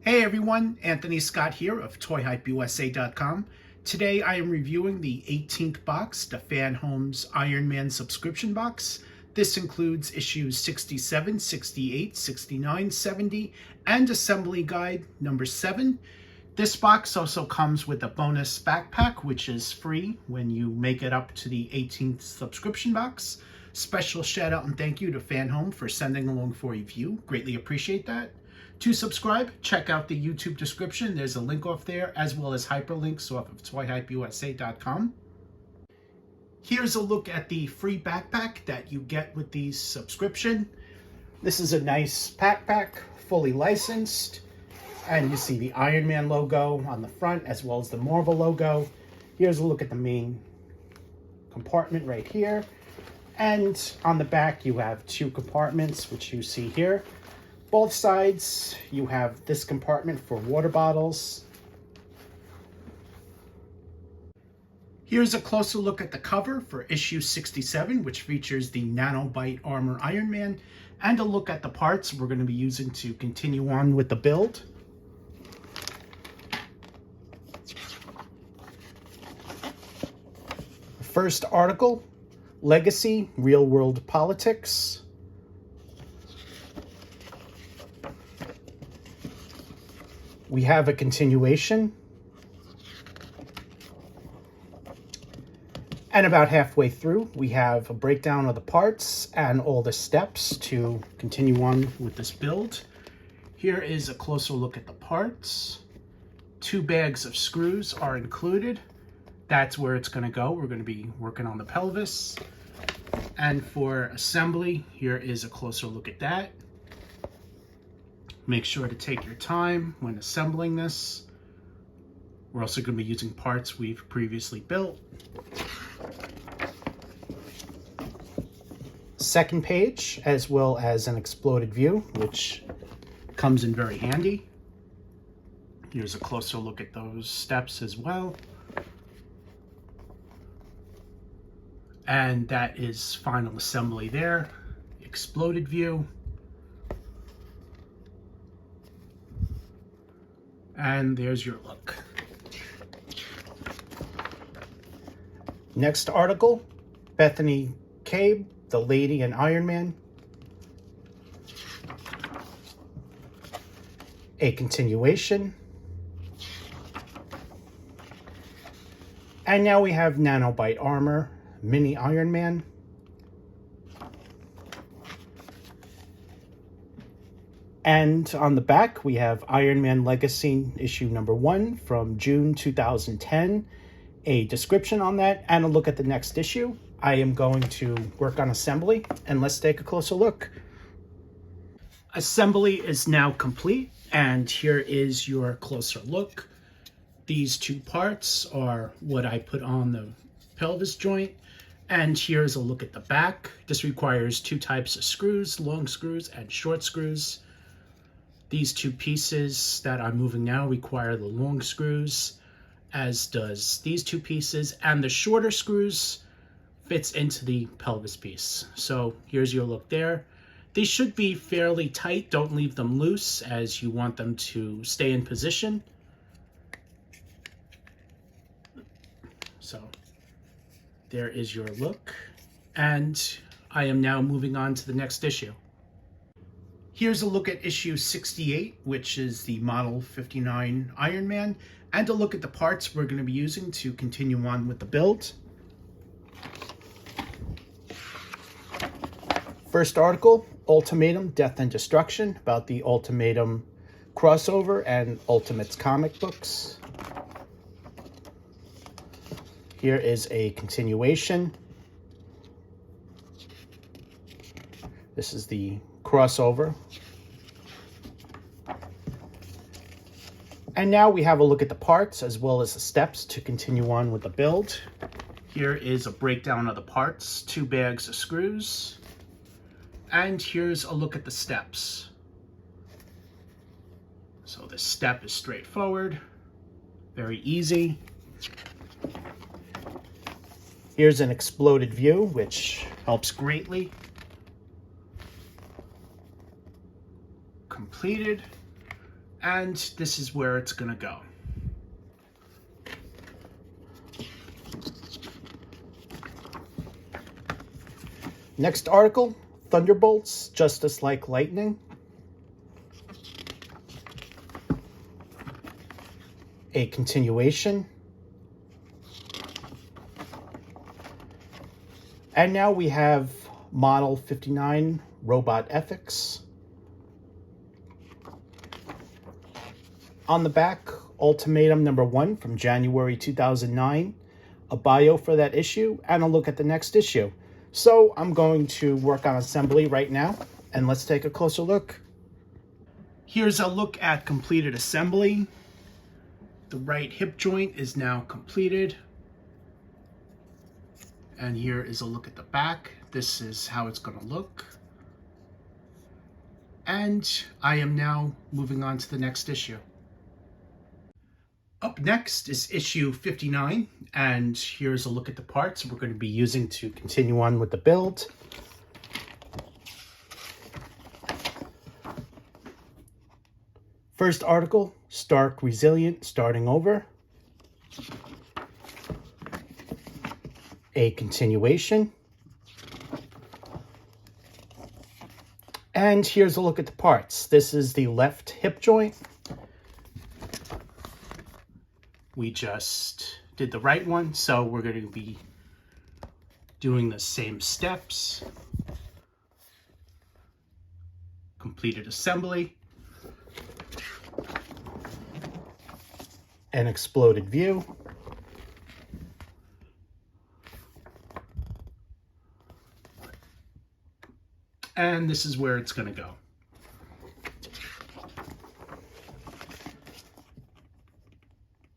Hey everyone, Anthony Scott here of ToyHypeUSA.com. Today I am reviewing the 18th box, the FanHome's Iron Man subscription box. This includes issues 67, 68, 69, 70, and Assembly Guide number 7. This box also comes with a bonus backpack, which is free when you make it up to the 18th subscription box. Special shout out and thank you to FanHome for sending along for a review. Greatly appreciate that. To subscribe, check out the YouTube description. There's a link off there, as well as hyperlinks off of ToyHypeUSA.com. Here's a look at the free backpack that you get with the subscription. This is a nice backpack, fully licensed. And you see the Iron Man logo on the front, as well as the Marvel logo. Here's a look at the main compartment right here. And on the back, you have two compartments, which you see here. Both sides, you have this compartment for water bottles. Here's a closer look at the cover for issue 67, which features the Nanobite Armor Iron Man, and a look at the parts we're going to be using to continue on with the build. First article, Legacy, Real-World Politics. We have a continuation. And about halfway through, we have a breakdown of the parts and all the steps to continue on with this build. Here is a closer look at the parts. 2 bags of screws are included. That's where it's going to go. We're going to be working on the pelvis. And for assembly, here is a closer look at that. Make sure to take your time when assembling this. We're also going to be using parts we've previously built. Second page, as well as an exploded view, which comes in very handy. Here's a closer look at those steps as well. And that is final assembly there. Exploded view. And there's your look. Next article, Bethany Cabe, the Lady and Iron Man. A continuation. And now we have Nanobite Armor, Mini Iron Man. And on the back, we have Iron Man Legacy issue number 1 from June 2010. A description on that and a look at the next issue. I am going to work on assembly, and let's take a closer look. Assembly is now complete, and here is your closer look. These 2 parts are what I put on the pelvis joint. And here's a look at the back. This requires 2 types of screws, long screws and short screws. These 2 pieces that I'm moving now require the long screws, as does these 2 pieces, and the shorter screws fits into the pelvis piece. So here's your look there. These should be fairly tight. Don't leave them loose, as you want them to stay in position. So there is your look, and I am now moving on to the next issue. Here's a look at issue 68, which is the Model 59 Iron Man, and a look at the parts we're going to be using to continue on with the build. First article, Ultimatum, Death and Destruction, about the Ultimatum crossover and Ultimates comic books. Here is a continuation. This is the crossover. And now we have a look at the parts as well as the steps to continue on with the build. Here is a breakdown of the parts, 2 bags of screws. And here's a look at the steps. So this step is straightforward, very easy. Here's an exploded view, which helps greatly. Completed. And this is where it's going to go. Next article, thunderbolts, justice like lightning. A continuation. And now we have Model 59, Robot Ethics. On the back, Ultimatum number 1 from January 2009, a bio for that issue, and a look at the next issue. So I'm going to work on assembly right now, and let's take a closer look. Here's a look at completed assembly. The right hip joint is now completed. And here is a look at the back. This is how it's going to look. And I am now moving on to the next issue. Up next is issue 59, and here's a look at the parts we're going to be using to continue on with the build. First article, Stark Resilient, starting over. A continuation. And here's a look at the parts. This is the left hip joint. We just did the right one, so we're going to be doing the same steps. Completed assembly. An exploded view. And this is where it's going to go.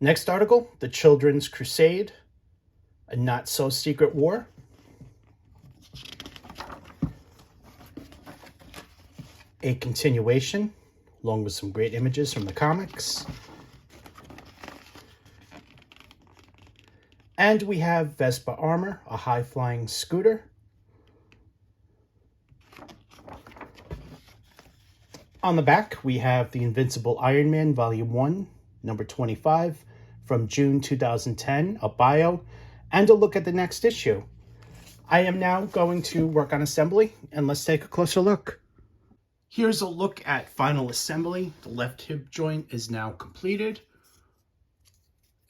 Next article, The Children's Crusade, a not-so-secret war. A continuation, along with some great images from the comics. And we have Vespa Armor, a high-flying scooter. On the back, we have The Invincible Iron Man, Volume 1, number 25, from June 2010, a bio, and a look at the next issue. I am now going to work on assembly, and let's take a closer look. Here's a look at final assembly. The left hip joint is now completed.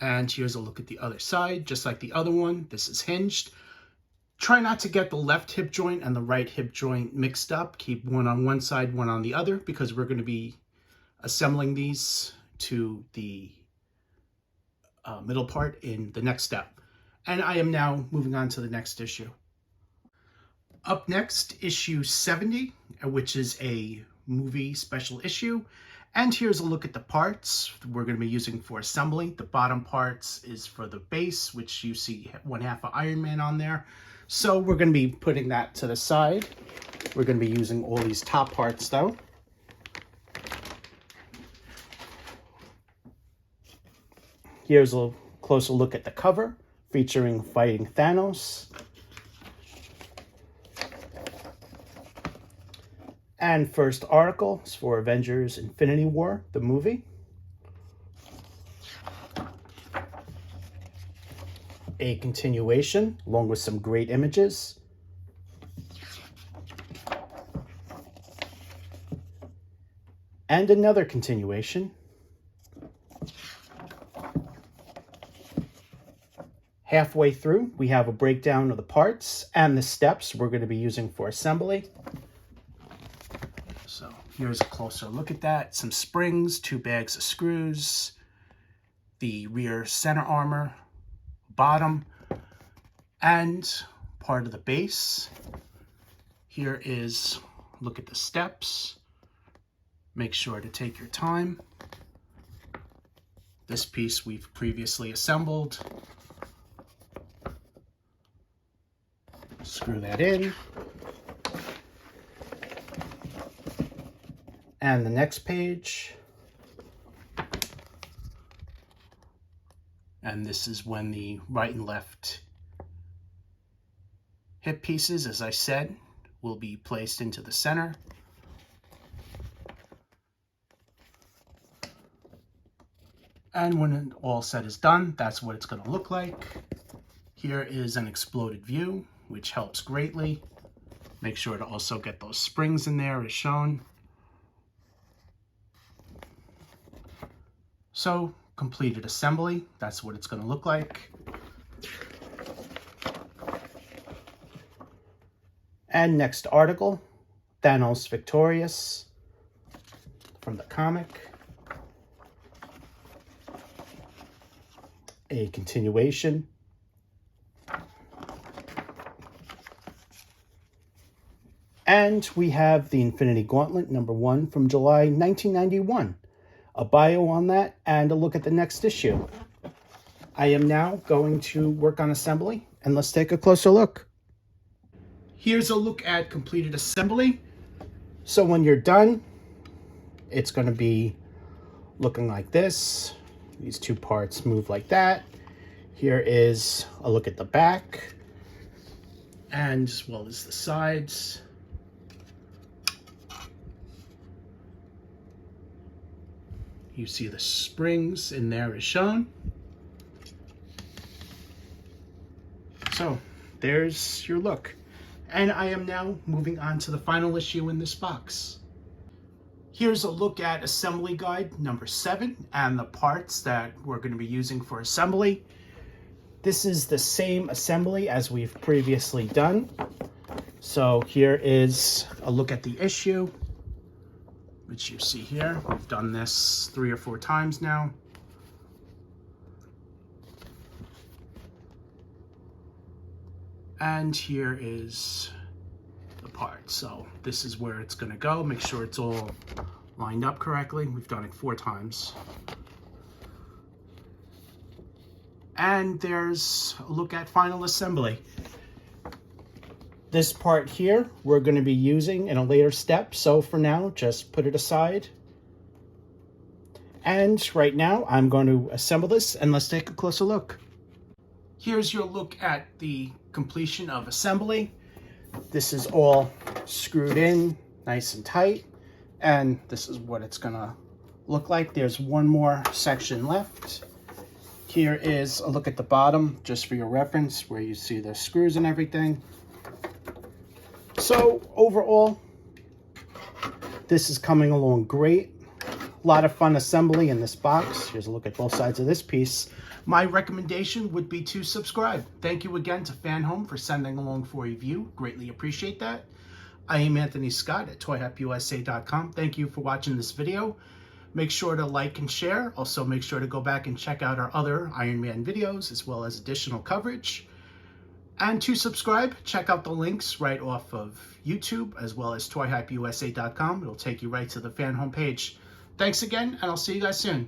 And here's a look at the other side, just like the other one. This is hinged. Try not to get the left hip joint and the right hip joint mixed up. Keep one on one side, one on the other, because we're going to be assembling these to the middle part in the next step. And I am now moving on to the next issue. Up next, issue 70, which is a movie special issue. And here's a look at the parts we're going to be using for assembly. The bottom parts is for the base, which you see 1/2 of Iron Man on there. So we're going to be putting that to the side. We're going to be using all these top parts though. Here's a closer look at the cover, featuring fighting Thanos. And first article is for Avengers Infinity War, the movie. A continuation, along with some great images. And another continuation. Halfway through, we have a breakdown of the parts and the steps we're going to be using for assembly. So here's a closer look at that. Some springs, 2 bags of screws, the rear center armor, bottom, and part of the base. Here is a look at the steps. Make sure to take your time. This piece we've previously assembled. Screw that in. And the next page. And this is when the right and left hip pieces, as I said, will be placed into the center. And when it all said is done, that's what it's going to look like. Here is an exploded view, which helps greatly. Make sure to also get those springs in there as shown. So, completed assembly, that's what it's going to look like. And next article, Thanos victorious from the comic. A continuation. And we have the Infinity Gauntlet #1 from July 1991. A bio on that and a look at the next issue. I am now going to work on assembly, and let's take a closer look. Here's a look at completed assembly. So when you're done, it's going to be looking like this. These two parts move like that. Here is a look at the back, and as well as the sides. You see the springs in there as shown. So there's your look. And I am now moving on to the final issue in this box. Here's a look at assembly guide #7 and the parts that we're going to be using for assembly. This is the same assembly as we've previously done. So here is a look at the issue, which you see here. We've done this 3 or 4 times now. And here is the part. So this is where it's going to go. Make sure it's all lined up correctly. We've done it 4 times. And there's a look at final assembly. This part here we're going to be using in a later step, so for now just put it aside. And right now I'm going to assemble this, and let's take a closer look. Here's your look at the completion of assembly. This is all screwed in nice and tight, and this is what it's gonna look like. There's one more section left. Here is a look at the bottom, just for your reference, where you see the screws and everything. So overall, this is coming along great. A lot of fun assembly in this box. Here's a look at both sides of this piece. My recommendation would be to subscribe. Thank you again to FanHome for sending along for a review. Greatly appreciate that. I am Anthony Scott at toyhypeusa.com. Thank you for watching this video. Make sure to like and share. Also make sure to go back and check out our other Iron Man videos as well as additional coverage. And to subscribe, check out the links right off of YouTube as well as toyhypeusa.com. It'll take you right to the FanHome page. Thanks again, and I'll see you guys soon.